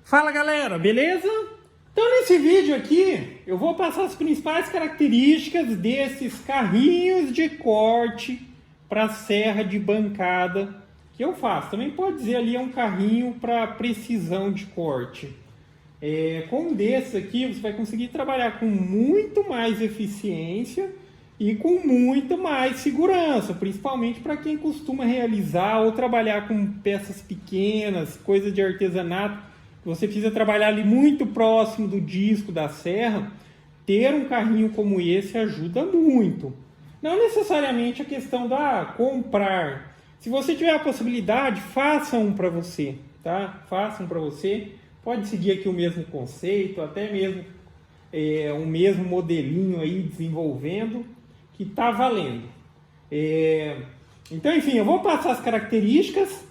Fala galera, beleza? Então nesse vídeo aqui eu vou passar as principais características desses carrinhos de corte para serra de bancada que eu faço. Também pode dizer ali é um carrinho para precisão de corte. Com um desses aqui você vai conseguir trabalhar com muito mais eficiência e com muito mais segurança, principalmente para quem costuma realizar ou trabalhar com peças pequenas, coisas de artesanato. Você precisa trabalhar ali muito próximo do disco da serra. Ter um carrinho como esse ajuda muito. Não necessariamente a questão da comprar. Se você tiver a possibilidade, faça um para você, tá? Faça um para você. Pode seguir aqui o mesmo conceito, até mesmo o mesmo modelinho aí desenvolvendo, que tá valendo. Então, enfim, eu vou passar as características,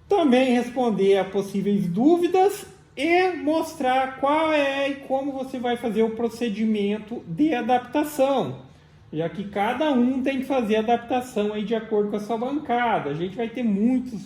também responder a possíveis dúvidas e mostrar qual é e como você vai fazer o procedimento de adaptação, já que cada um tem que fazer a adaptação aí de acordo com a sua bancada. A gente vai ter muitos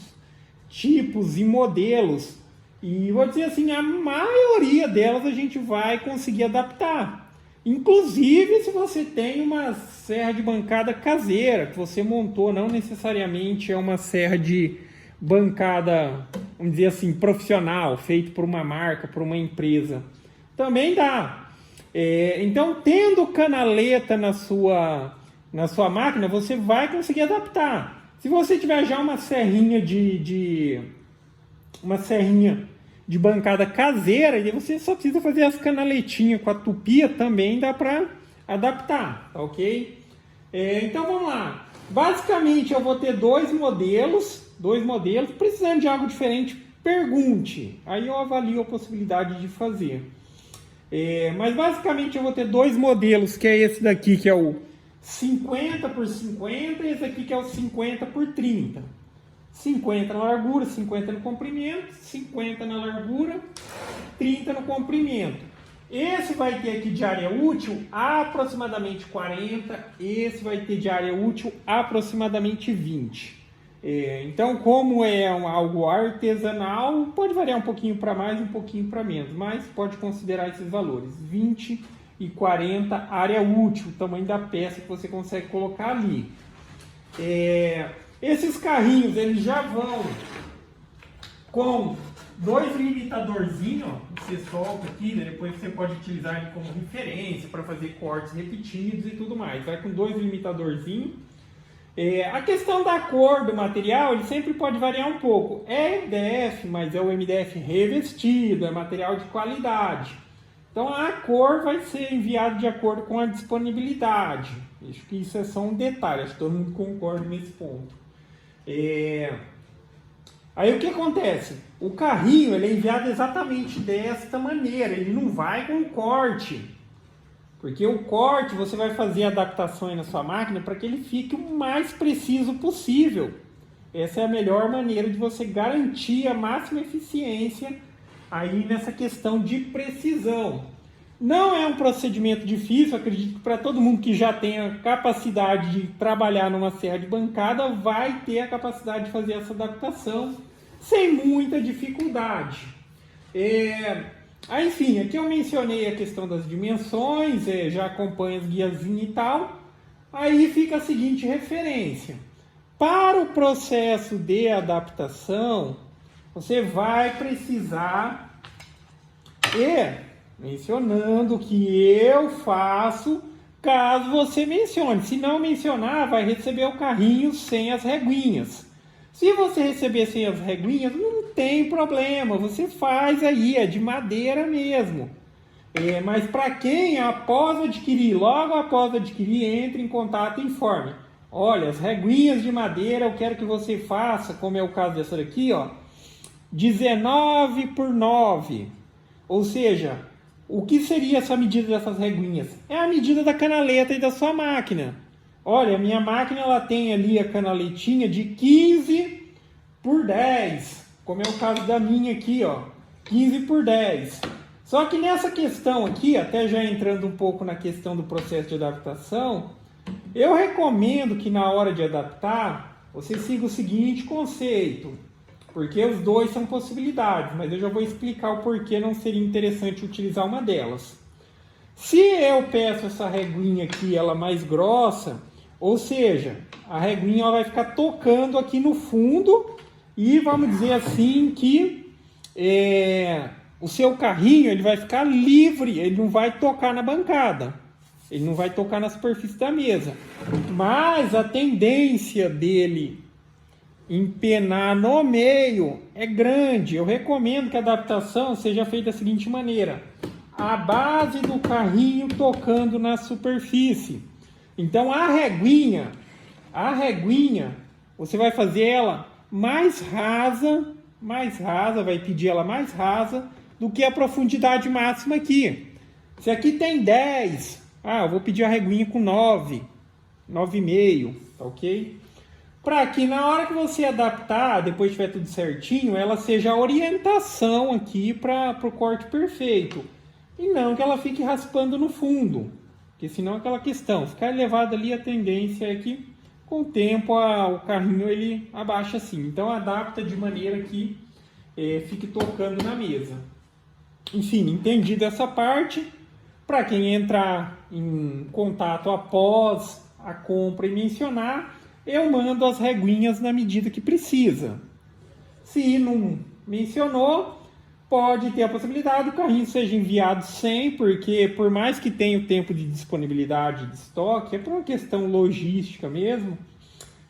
tipos e modelos e vou dizer assim, a maioria delas a gente vai conseguir adaptar. Inclusive se você tem uma serra de bancada caseira que você montou, não necessariamente é uma serra de bancada, vamos dizer assim, profissional, feito por uma marca, por uma empresa, também dá. Então, tendo canaleta na sua máquina, você vai conseguir adaptar. Se você tiver já uma serrinha de bancada caseira, e você só precisa fazer as canaletinhas com a tupia, também dá para adaptar, tá ok? Então vamos lá. Basicamente eu vou ter dois modelos, precisando de algo diferente, pergunte, aí eu avalio a possibilidade de fazer. Mas basicamente eu vou ter dois modelos, que é esse daqui que é o 50 por 50 e esse aqui que é o 50 por 30. 50 na largura, 50 no comprimento, 50 na largura, 30 no comprimento. Esse vai ter aqui de área útil aproximadamente 40, esse vai ter de área útil aproximadamente 20. Então, como é algo artesanal, pode variar um pouquinho para mais, um pouquinho para menos, mas pode considerar esses valores, 20 e 40 área útil, o tamanho da peça que você consegue colocar ali. Esses carrinhos, eles já vão com dois limitadorzinhos, você solta aqui, né? Depois você pode utilizar ele como referência para fazer cortes repetidos e tudo mais. Vai com dois limitadorzinhos. A questão da cor do material, ele sempre pode variar um pouco. É MDF, mas é o MDF revestido, é material de qualidade. Então a cor vai ser enviada de acordo com a disponibilidade. Acho que isso é só um detalhe, acho que todo mundo concorda nesse ponto. Aí o que acontece? O carrinho ele é enviado exatamente desta maneira, ele não vai com corte. Porque o corte você vai fazer adaptações na sua máquina para que ele fique o mais preciso possível. Essa é a melhor maneira de você garantir a máxima eficiência aí nessa questão de precisão. Não é um procedimento difícil, acredito que para todo mundo que já tem a capacidade de trabalhar numa serra de bancada vai ter a capacidade de fazer essa adaptação sem muita dificuldade. Enfim, aqui eu mencionei a questão das dimensões, já acompanho as guiazinhas e tal. Aí fica a seguinte referência. Para o processo de adaptação, você vai precisar, mencionando que eu faço, caso você mencione. Se não mencionar, vai receber o carrinho sem as reguinhas. Se você receber sem as reguinhas, não tem problema, você faz aí, é de madeira mesmo. Mas para quem logo após adquirir, entre em contato e informe. Olha, as reguinhas de madeira eu quero que você faça, como é o caso dessa daqui, ó, 19 por 9. Ou seja, o que seria essa medida dessas reguinhas? É a medida da canaleta e da sua máquina. Olha, a minha máquina ela tem ali a canaletinha de 15 por 10, como é o caso da minha aqui, ó, 15 por 10. Só que nessa questão aqui, até já entrando um pouco na questão do processo de adaptação, eu recomendo que na hora de adaptar, você siga o seguinte conceito. porque os dois são possibilidades, mas eu já vou explicar o porquê não seria interessante utilizar uma delas. Se eu peço essa reguinha aqui, ela mais grossa, ou seja, a reguinha ela vai ficar tocando aqui no fundo e vamos dizer assim que o seu carrinho ele vai ficar livre, ele não vai tocar na bancada, ele não vai tocar na superfície da mesa, mas a tendência dele empenar no meio é grande. Eu recomendo que a adaptação seja feita da seguinte maneira: a base do carrinho tocando na superfície. Então a reguinha, você vai fazer ela mais rasa, vai pedir ela mais rasa do que a profundidade máxima aqui. Se aqui tem 10, eu vou pedir a reguinha com 9, 9,5, tá ok? Para que na hora que você adaptar, depois tiver tudo certinho, ela seja a orientação aqui para o corte perfeito. E não que ela fique raspando no fundo, porque senão é aquela questão, ficar elevado ali, a tendência é que com o tempo o carrinho ele abaixa assim. Então adapta de maneira que fique tocando na mesa. Enfim, entendido essa parte, para quem entrar em contato após a compra e mencionar, eu mando as reguinhas na medida que precisa. Se não mencionou, pode ter a possibilidade do carrinho seja enviado sem, porque por mais que tenha o tempo de disponibilidade de estoque, é por uma questão logística mesmo,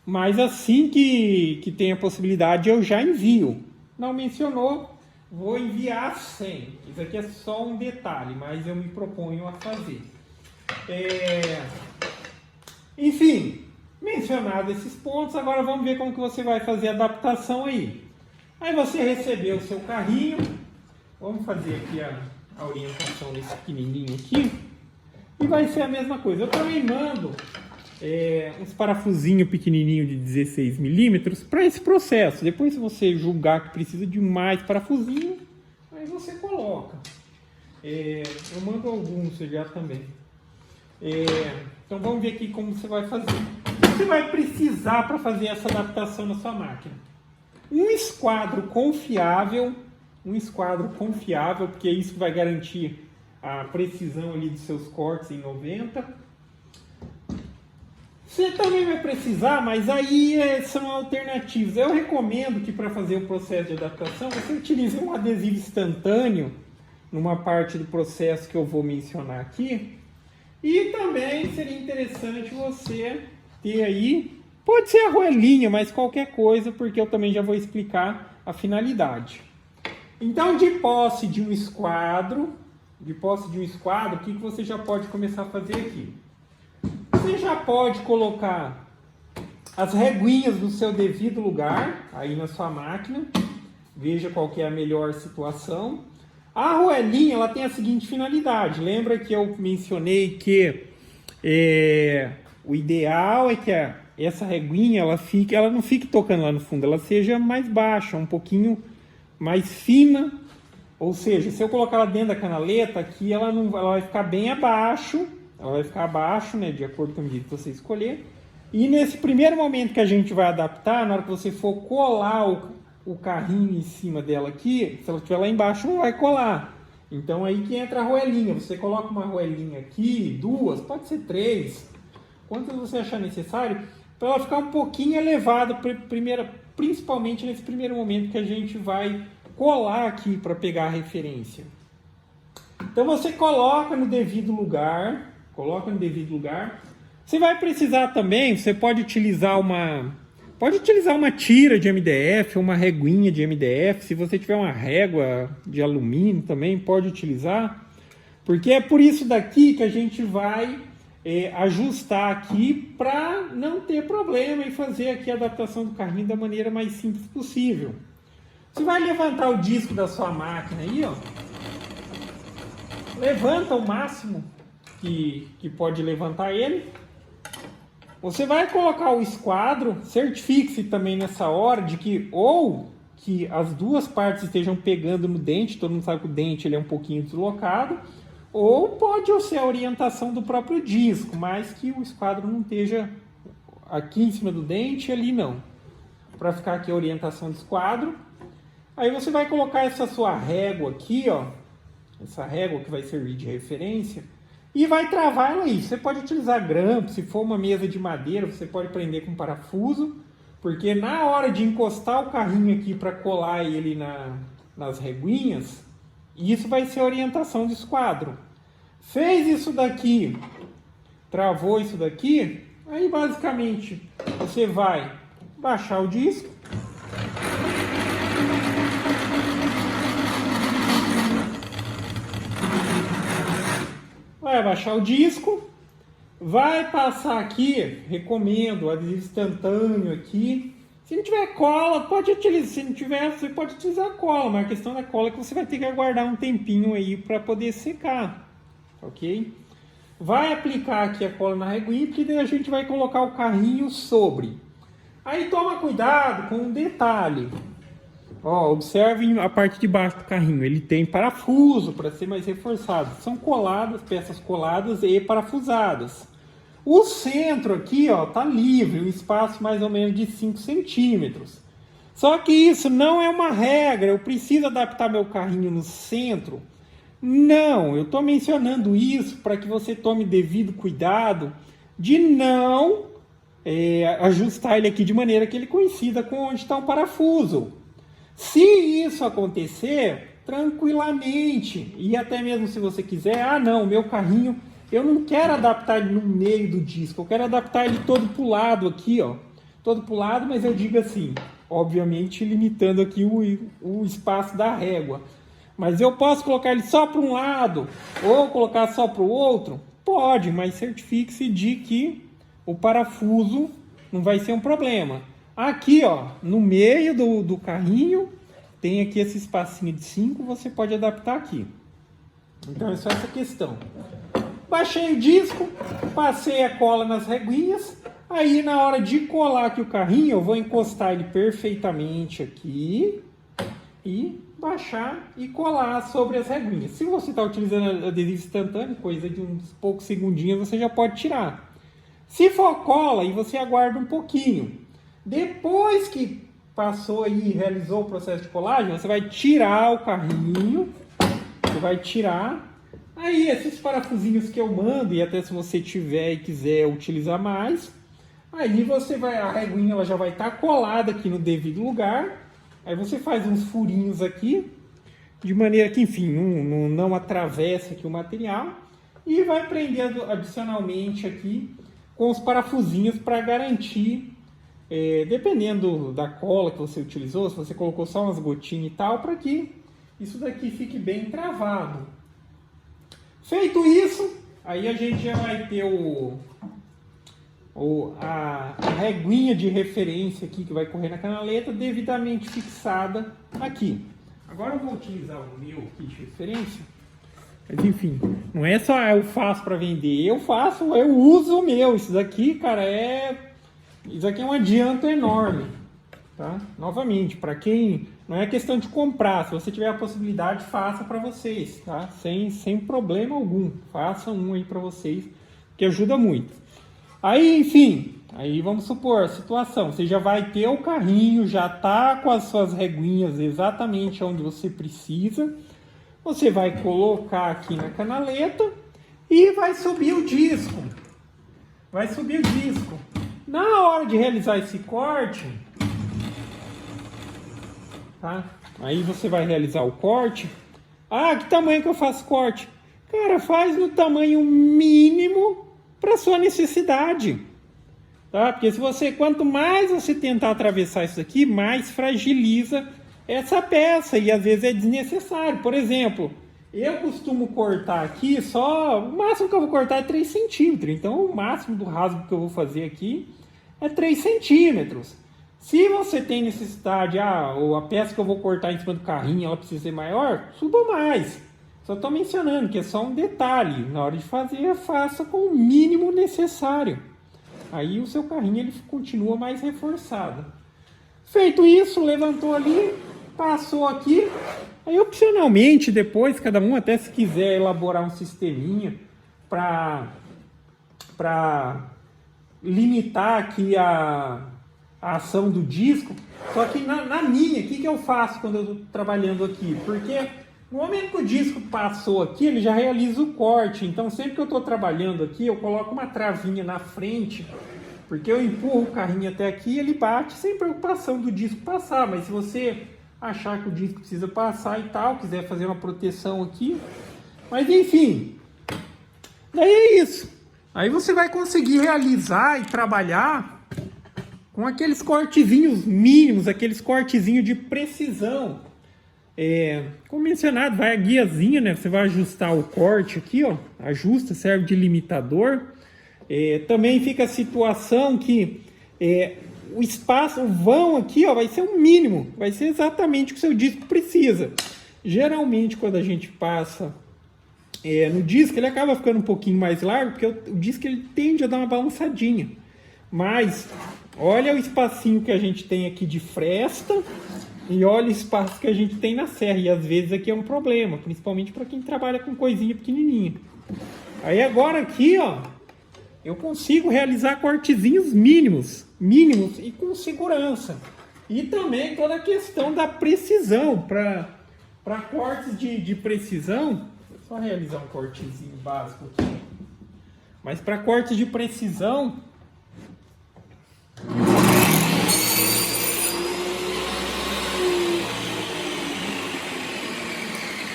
mas assim que tem a possibilidade eu já envio. Não mencionou, vou enviar sem. Isso aqui é só um detalhe, mas eu me proponho a fazer. Enfim, mencionado esses pontos, agora vamos ver como que você vai fazer a adaptação aí. Aí você recebeu o seu carrinho. Vamos fazer aqui a orientação desse pequenininho aqui. E vai ser a mesma coisa. Eu também mando uns parafusinhos pequenininhos de 16 milímetros para esse processo. Depois, se você julgar que precisa de mais parafusinho, aí você coloca. Eu mando alguns já também. Então vamos ver aqui como você vai fazer. Você vai precisar para fazer essa adaptação na sua máquina. Um esquadro confiável, porque é isso que vai garantir a precisão ali dos seus cortes em 90. Você também vai precisar, mas aí são alternativas. Eu recomendo que para fazer o processo de adaptação você utilize um adesivo instantâneo numa parte do processo que eu vou mencionar aqui. E também seria interessante você ter aí, pode ser a arruelinha, mas qualquer coisa, porque eu também já vou explicar a finalidade. Então, de posse de um esquadro, o que você já pode começar a fazer aqui? Você já pode colocar as reguinhas no seu devido lugar, aí na sua máquina. Veja qual que é a melhor situação. A arruelinha, ela tem a seguinte finalidade. Lembra que eu mencionei que o ideal é que essa reguinha ela não fique tocando lá no fundo, ela seja mais baixa, um pouquinho mais fina. Ou seja, se eu colocar ela dentro da canaleta, aqui ela vai ficar bem abaixo. Ela vai ficar abaixo, né, de acordo com a medida que você escolher. E nesse primeiro momento que a gente vai adaptar, na hora que você for colar o carrinho em cima dela aqui, se ela estiver lá embaixo, não vai colar. Então aí que entra a arruelinha. Você coloca uma arruelinha aqui, 2, pode ser 3, quantas você achar necessário, para ela ficar um pouquinho elevada, principalmente nesse primeiro momento que a gente vai colar aqui para pegar a referência. Então você coloca no devido lugar. Você vai precisar também, você pode utilizar uma tira de MDF, uma reguinha de MDF. Se você tiver uma régua de alumínio também, pode utilizar. Porque é por isso daqui que a gente vai ajustar aqui para não ter problema e fazer aqui a adaptação do carrinho da maneira mais simples possível. Você vai levantar o disco da sua máquina aí, ó. Levanta o máximo que pode levantar ele. Você vai colocar o esquadro, certifique-se também nessa hora de que as duas partes estejam pegando no dente, todo mundo sabe que o dente ele é um pouquinho deslocado, ou pode ser a orientação do próprio disco, mas que o esquadro não esteja aqui em cima do dente e ali não. Para ficar aqui a orientação do esquadro. Aí você vai colocar essa sua régua aqui, ó, essa régua que vai servir de referência, e vai travar ela aí. Você pode utilizar grampo, se for uma mesa de madeira, você pode prender com parafuso, porque na hora de encostar o carrinho aqui para colar ele nas reguinhas, isso vai ser a orientação do esquadro. Fez isso daqui, travou isso daqui, aí basicamente você vai baixar o disco, vai abaixar o disco, vai passar aqui, recomendo, adesivo instantâneo aqui. Se não tiver cola, pode utilizar. Se não tiver, você pode utilizar cola, mas a questão da cola é que você vai ter que aguardar um tempinho aí para poder secar, ok? Vai aplicar aqui a cola na reguinha, porque daí a gente vai colocar o carrinho sobre. Aí toma cuidado com um detalhe. Ó, observem a parte de baixo do carrinho, ele tem parafuso para ser mais reforçado. São coladas, peças coladas e parafusadas. O centro aqui, ó, tá livre, um espaço mais ou menos de 5 centímetros. Só que isso não é uma regra, eu preciso adaptar meu carrinho no centro. Não, eu estou mencionando isso para que você tome devido cuidado de não ajustar ele aqui de maneira que ele coincida com onde está um parafuso. Se isso acontecer, tranquilamente, e até mesmo se você quiser, não, meu carrinho, eu não quero adaptar ele no meio do disco, eu quero adaptar ele todo pro lado aqui, ó, todo pro lado, mas eu digo assim, obviamente limitando aqui o espaço da régua. Mas eu posso colocar ele só para um lado, ou colocar só para o outro? Pode, mas certifique-se de que o parafuso não vai ser um problema. Aqui, ó, no meio do carrinho, tem aqui esse espacinho de 5, você pode adaptar aqui. Então é só essa questão. Baixei o disco, passei a cola nas reguinhas, aí na hora de colar aqui o carrinho, eu vou encostar ele perfeitamente aqui e baixar e colar sobre as reguinhas. Se você está utilizando adesivo instantâneo, coisa de uns poucos segundinhos, você já pode tirar. Se for cola, aí você aguarda um pouquinho. Depois que passou aí e realizou o processo de colagem, você vai tirar o carrinho, você vai tirar. Aí esses parafusinhos que eu mando, e até se você tiver e quiser utilizar mais, aí você vai, a reguinha ela já vai estar colada aqui no devido lugar. Aí você faz uns furinhos aqui, de maneira que, enfim, não atravesse aqui o material. E vai prendendo adicionalmente aqui com os parafusinhos para garantir, dependendo da cola que você utilizou, se você colocou só umas gotinhas e tal, para que isso daqui fique bem travado. Feito isso, aí a gente já vai ter a reguinha de referência aqui que vai correr na canaleta devidamente fixada aqui. Agora eu vou utilizar o meu aqui de referência, mas enfim, não é só eu faço para vender, eu uso o meu. Isso daqui, cara, isso aqui é um adianto enorme, tá? Novamente, para quem não é questão de comprar, se você tiver a possibilidade, faça para vocês, tá? Sem problema algum, faça um aí para vocês, que ajuda muito. Aí, enfim, aí vamos supor a situação, você já vai ter o carrinho, já tá com as suas reguinhas exatamente onde você precisa, você vai colocar aqui na canaleta e vai subir o disco. Vai subir o disco. Na hora de realizar esse corte, tá? Aí você vai realizar o corte. Que tamanho que eu faço corte? Cara, faz no tamanho mínimo para sua necessidade, tá? Porque quanto mais você tentar atravessar isso aqui, mais fragiliza essa peça e às vezes é desnecessário. Por exemplo, eu costumo cortar aqui o máximo que eu vou cortar é 3 centímetros. Então o máximo do rasgo que eu vou fazer aqui é 3 centímetros. Se você tem necessidade, ou a peça que eu vou cortar em cima do carrinho, ela precisa ser maior, suba mais. Só estou mencionando que é só um detalhe. Na hora de fazer, faça com o mínimo necessário. Aí o seu carrinho ele continua mais reforçado. Feito isso, levantou ali, passou aqui. Aí opcionalmente depois, cada um até se quiser elaborar um sisteminha para limitar aqui a a ação do disco. Só que na minha, o que eu faço quando eu estou trabalhando aqui? Porque no momento que o disco passou aqui, ele já realiza o corte. Então sempre que eu estou trabalhando aqui, eu coloco uma travinha na frente, porque eu empurro o carrinho até aqui e ele bate sem preocupação do disco passar. Mas se você achar que o disco precisa passar e tal, quiser fazer uma proteção aqui, mas enfim, daí é isso. Aí você vai conseguir realizar e trabalhar com aqueles cortezinhos mínimos, aqueles cortezinhos de precisão. Como mencionado, vai a guiazinha, né? Você vai ajustar o corte aqui, ó. Ajusta, serve de limitador. Também fica a situação que o espaço, o vão aqui, ó, vai ser o mínimo. Vai ser exatamente o que o seu disco precisa. Geralmente, quando a gente passa no disco, ele acaba ficando um pouquinho mais largo, porque o disco ele tende a dar uma balançadinha. Mas olha o espacinho que a gente tem aqui de fresta e olha o espaço que a gente tem na serra. E às vezes aqui é um problema, principalmente para quem trabalha com coisinha pequenininha. Aí agora aqui, ó, eu consigo realizar cortezinhos mínimos e com segurança. E também toda a questão da precisão. Para cortes de precisão, vou só realizar um cortezinho básico aqui. Mas para cortes de precisão,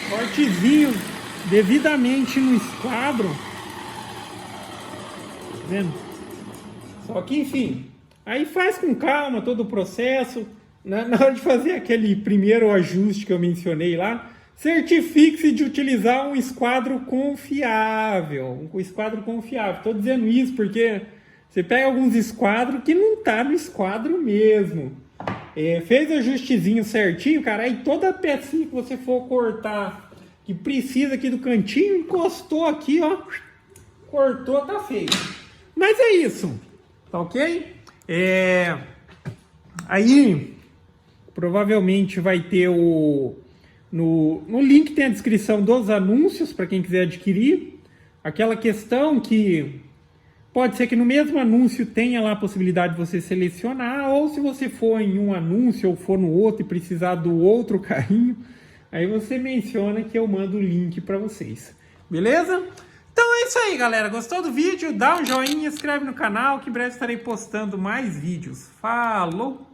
cortezinho devidamente no esquadro, tá vendo? Só que enfim, aí faz com calma todo o processo. Na hora de fazer aquele primeiro ajuste que eu mencionei lá, certifique-se de utilizar um esquadro confiável. Estou dizendo isso porque você pega alguns esquadros que não tá no esquadro mesmo. Fez o ajustezinho certinho, cara, aí toda a pecinha que você for cortar, que precisa aqui do cantinho, encostou aqui, ó, cortou, tá feito. Mas é isso, tá ok? Aí, provavelmente vai ter no link tem a descrição dos anúncios, para quem quiser adquirir. Aquela questão que pode ser que no mesmo anúncio tenha lá a possibilidade de você selecionar, ou se você for em um anúncio ou for no outro e precisar do outro carrinho, aí você menciona que eu mando o link para vocês. Beleza? Então é isso aí, galera. Gostou do vídeo? Dá um joinha, inscreve no canal que em breve estarei postando mais vídeos. Falou!